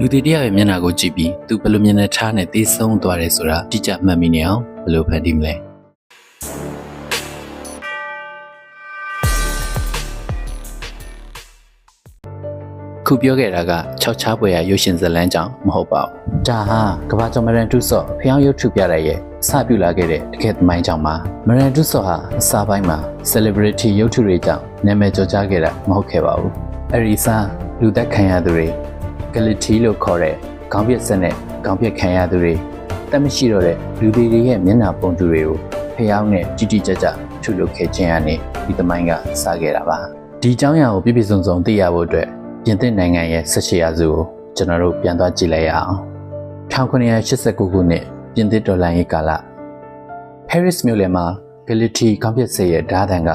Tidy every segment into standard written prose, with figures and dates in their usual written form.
လူတွေတယောက်ရဲ့မျက်နှာကိုကြည့်ပြီးသူဘယ်လိုမျက်နှာထားနဲ့သေဆုံးသွားတယ်ဆိုတာတိကျမှတ်မိနေအောင်ဘယ်လိုဖန်တီးမလဲခုပြောခဲ့တာက6ချားပွဲရရုပ်ရှင်ဇာတ်လမ်းကြောင့်မဟုတ်ပါဘူးဒါဟာကမ္ဘာကျော်မရန်တူဆော့ဖျောင်းရုပ်ထုပြတဲ့ရဲ့အစပြုလာခဲ့တဲ့တကယ်သမိုင်းကြောင့်ပါမရန်တူဆော့ဟာအစားပိုင်းမှာ celebrity ရုပ်ထုတွေကြောင့်နာမည်ကျော်ကြားခဲ့တာမဟုတ်ခဲ့ပါဘူးအဲဒီစားလူသက်ခံရသူတွေဂလတီလို့ခေါ်တဲ့ခေါင်းပြက်ဆက်နဲ့ခေါင်းပြက်ခံရသူတွေတတ်မရှိတော့တဲ့လူတွေရဲ့မျက်နှာပုံတူတွေကိုဖျောင်းနဲ့တိတိကျကျထုလုပ်ခဲ့ခြင်းကနေဒီသမိုင်းကစခဲ့တာပါဒီအကြောင်းအရာကိုပြည့်ပြည့်စုံစုံသိရဖို့အတွက်ပြင်သစ်နိုင်ငံရဲ့18ရာစုကိုကျွန်တော်တို့ပြန်သွားကြည့်လိုက်ရအောင်1989ခုနှစ်ပြင်သစ်တော်လှန်ရေးကာလ Paris မြို့လယ်မှာဂလတီခေါင်းပြက်ဆက်ရဲ့ဓာတ်တန်က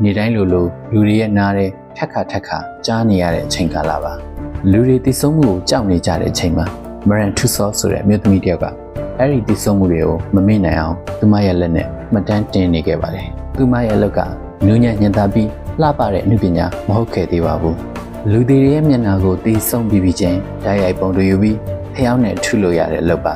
နေတိုင်းလိုလူတွေရဲ့နားထဲထက်ခါကြားနေရတဲ့အချိန်ကာလပါလူတွေတည်ဆုံမှုကိုကြောက်နေကြတဲ့အချိန်မှာမရန်ထူဆော့ဆိုတဲ့အမျိုးသမီးတယောက်ကအဲ့ဒီတည်ဆုံမှုတွေကိုမမေ့နိုင်အောင်သူမရဲ့လက်နဲ့မှတ်တမ်းတင်နေခဲ့ပါတယ်သူမရဲ့အလုပ်ကနူးညံ့ညင်သာပြီးလှပတဲ့အမှုပညာမဟုတ်ခဲ့သေးပါဘူးလူတွေရဲ့မျက်နှာကိုတည်ဆုံပြီးချင်းတိုက်ရိုက်ပုံတွေယူပြီးဖျောင်းနဲ့ထုလို့ရတဲ့အလုပ်ပါ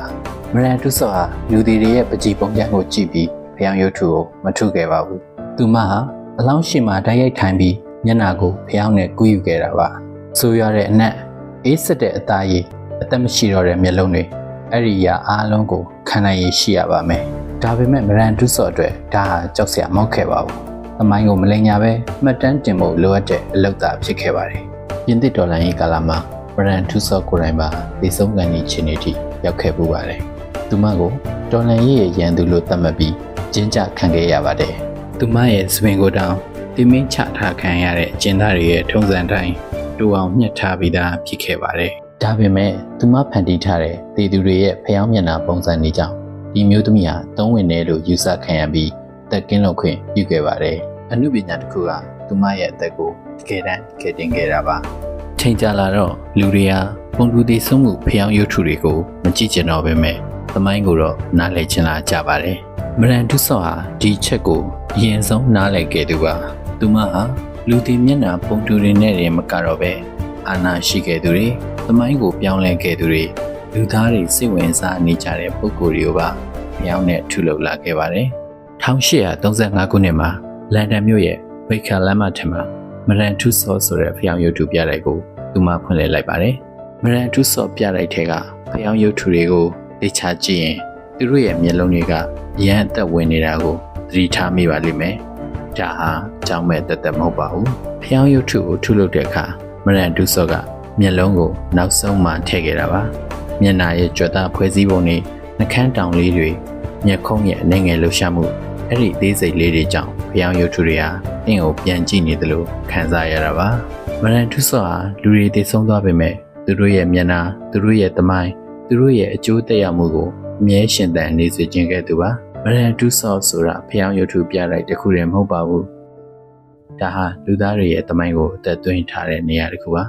မရန်ထူဆော့ဟာလူတွေရဲ့ပကြီးပုံစံကိုကြည့်ပြီးဖျောင်းရုပ်ထုကိုမထုခဲ့ပါဘူးသူမဟာအလောင်းရှိမှတိုက်ရိုက်ထိုင်ပြီးမျက်နှာကိုဖျောင်းနဲ့ကူးယူခဲ့တာပါဆိုရတဲ့အနက်အေးစက်တဲ့အသားရည်အသက်မရှိတော့တဲ့မျက်လုံးတွေအဲ့ဒီရာအားလုံးကိုခံနိုင်ရရှိရပါမယ်ဒါပေမဲ့မရန်တူဆော့အတွက်ဒါဟာကြောက်စရာမဟုတ်ခဲ့ပါဘူးသမိုင်းကိုမလိမ်ညာပဲမှတ်တမ်းတင်ဖို့လိုအပ်တဲ့အလုပ်သာဖြစ်ခဲ့ပါတယ်ပြင်သစ်တော်လှန်ရေးကာလမှာမရန်တူဆော့ကိုယ်တိုင်ပါဒီဆုံးကန်ကြီးချင်းနေထိရောက်ခဲ့ပူပါတယ်သူမကိုတော်လှန်ရေးရဲ့ရန်သူလို့သတ်မှတ်ပြီးကျင်းချခံခဲ့ရပါတယ်သူမရဲ့စပင်ကိုတောင်တိမင်းချထားခံရတဲ့အကျဉ်းသားတွေရဲ့ထုံးစံတိုင်းတူအောင်ညှက်ထားပြီးသားဖြစ်ခဲ့ပါတယ်။ဒါပေမဲ့သူမဖန်တီးထားတဲ့တေသူတွေရဲ့ဖျောင်းမျက်နှာပုံစံတွေကြောင့်ဒီမျိုးသမီးဟာသုံးဝင်တယ်လို့ယူဆခံရပြီးတက်ကင်းလုံခွင့်ပြုခဲ့ပါတယ်။အမှုပညာတစ်ခုကသူမရဲ့အသက်ကိုတကယ်တမ်းကယ်တင်ခဲ့တာပါ။ချိန်ကြာလာတော့လူတွေဟာပုံတူသေးဆုံးမှုဖျောင်းရုပ်ထုတွေကိုမကြည့်ကျင်တော့ပဲမဲ့သမိုင်းကိုတော့နားလည်ချင်လာကြပါတယ်။မရန်တူဆော့ဟာဒီချက်ကိုအရင်ဆုံးနားလည်ခဲ့သူပါ။သူမဟာလူတီမျက်နှာပုံတူတွေနဲ့တည်းမကတော့ပဲအာဏာရှိခဲ့သူတွေသမိုင်းကိုပြောင်းလဲခဲ့သူတွေလူသားတွေစိတ်ဝင်စားနေကြတဲ့ပုံကိုယ်တွေကိုပါပြောင်းနဲ့ထုလုပ်လာခဲ့ပါတယ်1835ခုနှစ်မှာလန်ဒန်မြို့ရဲ့ဝိတ်ခါလမ်းမထမှာမရန်ထူဆော့ဆိုတဲ့ဖျောင်းရုပ်ထုပြတိုက်ကိုသူမဖွင့်လှစ်လိုက်ပါတယ်မရန်ထူဆော့ပြတိုက်ထဲကဖျောင်းရုပ်ထုတွေကိုသိချကြည့်ရင်သူတို့ရဲ့မျက်လုံးတွေကရမ်းအသက်ဝင်နေတာကိုသတိထားမိပါလိမ့်မယ်ဒါဟာကြောင်းမဲ့တက်မဟုတ်ပါဘူးဖျောင်းရုပ်ထုကိုထုလုပ်တဲ့အခါမရန်တူဆော့ကမျက်လုံးကိုနောက်ဆုံးမှထည့်ခဲ့တာပါမျက်နှာရဲ့ကြွက်သားဖွဲ့စည်းပုံနဲ့နှကန်းတောင်လေးတွေမျက်ခုံးရဲ့အနေငယ်လှရှမှုအဲ့ဒီသေးစိတ်လေးတွေကြောင့်ဖျောင်းရုပ်ထုတွေဟာအင်းကိုပြန်ကြည့်နေသလိုခံစားရတာပါမရန်တူဆော့ဟာလူတွေတည်ဆုံးသွားပေမဲ့သူတို့ရဲ့မျက်နှာသူတို့ရဲ့သမိုင်းသူတို့ရဲ့အကျိုးသက်ရောက်မှုကိုအမြဲရှင်သန်နေစေခြင်းခဲ့သူပါမရန်တူဆော့ဆိုတာဖျောင်းရုပ်ထုပြလိုက်တစ်ခုတည်းမဟုတ်ပါဘူးဒါဟာလူသားတွေရဲ့သမိုင်းကိုအသက်သွင်းထားတဲ့နေရာတစ်ခုပါ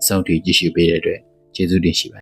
စောင့်တည်ကြည့်ရှုပေးတဲ့အတွက်ကျေးဇူးတင်ရှိပါတယ်